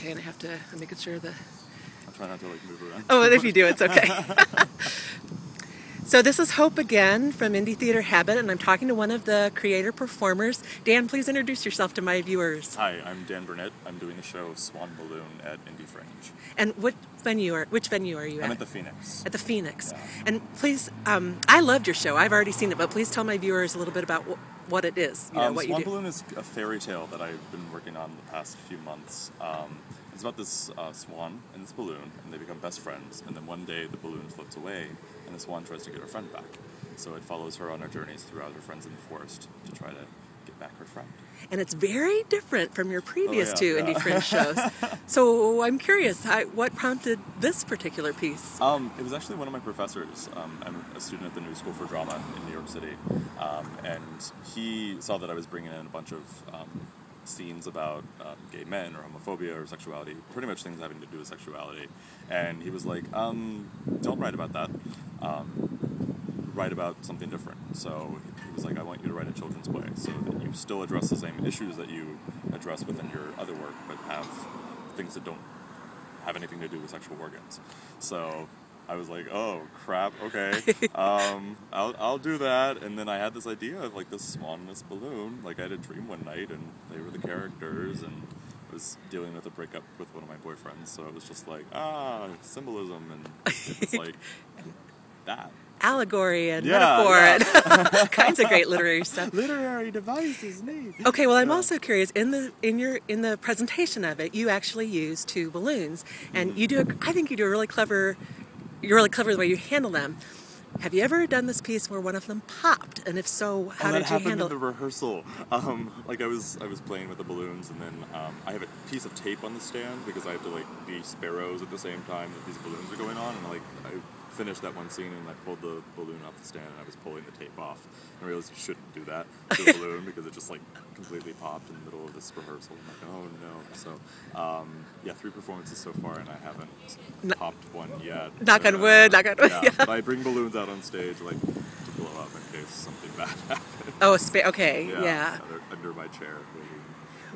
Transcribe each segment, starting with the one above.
Okay, and I have to, I'm making sure that... I'll try not to like move around. Oh, if you do, it's okay. So this is Hope again from Indy Theater Habit, and I'm talking to one of the creator performers. Dan, please introduce yourself to my viewers. Hi, I'm Dan Bernitt. I'm doing the show Swan Balloon at Indy Fringe. And which venue are you at? I'm at the Phoenix. At the Phoenix. Yeah. And please, I loved your show. I've already seen it, but please tell my viewers a little bit about what it is. What Swan you do. Balloon is a fairy tale that I've been working on the past few months. It's about this swan and this balloon, and they become best friends, and then one day the balloon floats away, and the swan tries to get her friend back. So it follows her on her journeys throughout her friends in the forest to try to get back her friend. And it's very different from your previous two Indy Fringe shows. So I'm curious, what prompted this particular piece? It was actually one of my professors. I'm a student at the New School for Drama in New York City, and he saw that I was bringing in a bunch of scenes about gay men or homophobia or sexuality, pretty much things having to do with sexuality, and he was like, don't write about that, write about something different. So he was like, I want you to write a children's play so that you still address the same issues that you address within your other work, but have things that don't have anything to do with sexual organs. So I was like, oh crap, okay, I'll do that. And then I had this idea of like this swan and this balloon. Like I had a dream one night and they were the characters, and I was dealing with a breakup with one of my boyfriends, so it was just like, symbolism, and it's like that. Allegory and metaphor and all kinds of great literary stuff. Literary devices, neat. Okay, well, I'm also curious. In the presentation of it, you actually use two balloons, and I think you do a really clever. You're really clever the way you handle them. Have you ever done this piece where one of them popped? And if so, how did you handle it? That happened in the rehearsal. Like I was playing with the balloons, and then I have a piece of tape on the stand because I have to like be sparrows at the same time that these balloons are going on, and like I finished that one scene and I pulled the balloon off the stand and I was pulling the tape off. And I realized you shouldn't do that to the balloon because it just like completely popped in the middle of this rehearsal. I'm like, oh no. So yeah, 3 performances so far, and I haven't popped one yet. Knock on wood, knock on wood. Yeah, but I bring balloons out on stage like to blow up in case something bad happens. Oh, okay, yeah. Under my chair.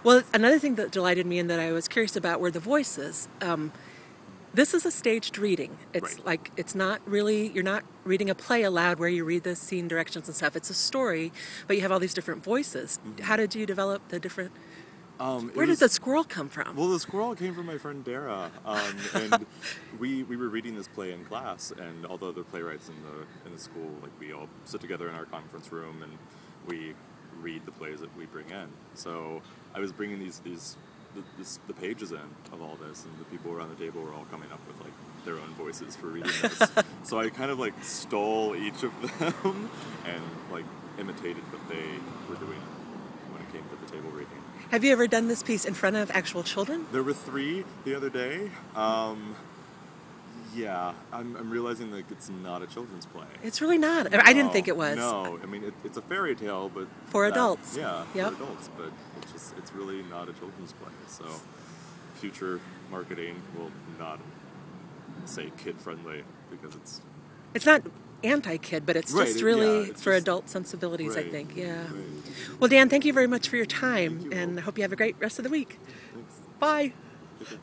Well, another thing that delighted me and that I was curious about were the voices. This is a staged reading. It's right. Like, it's not really, you're not reading a play aloud where you read the scene directions and stuff. It's a story, but you have all these different voices. Mm-hmm. How did you develop the different... Where did the squirrel come from? Well, the squirrel came from my friend Dara, and we were reading this play in class, and all the other playwrights in the school, like we all sit together in our conference room and we read the plays that we bring in. So I was bringing the pages in of all this, and the people around the table were all coming up with like their own voices for reading this. So I kind of like stole each of them and like imitated what they were doing when it came to the table reading. Have you ever done this piece in front of actual children? There were 3 the other day. Yeah, I'm realizing that it's not a children's play. It's really not. No, I didn't think it was. No, I mean it's a fairy tale, but for adults. Yeah, yep. For adults, but it's really not a children's play. So future marketing will not say kid-friendly because it's not anti-kid, but it's just really for adult sensibilities, I think. Yeah. Right. Well, Dan, thank you very much for your time, and I hope you have a great rest of the week. Thanks. Bye. Okay.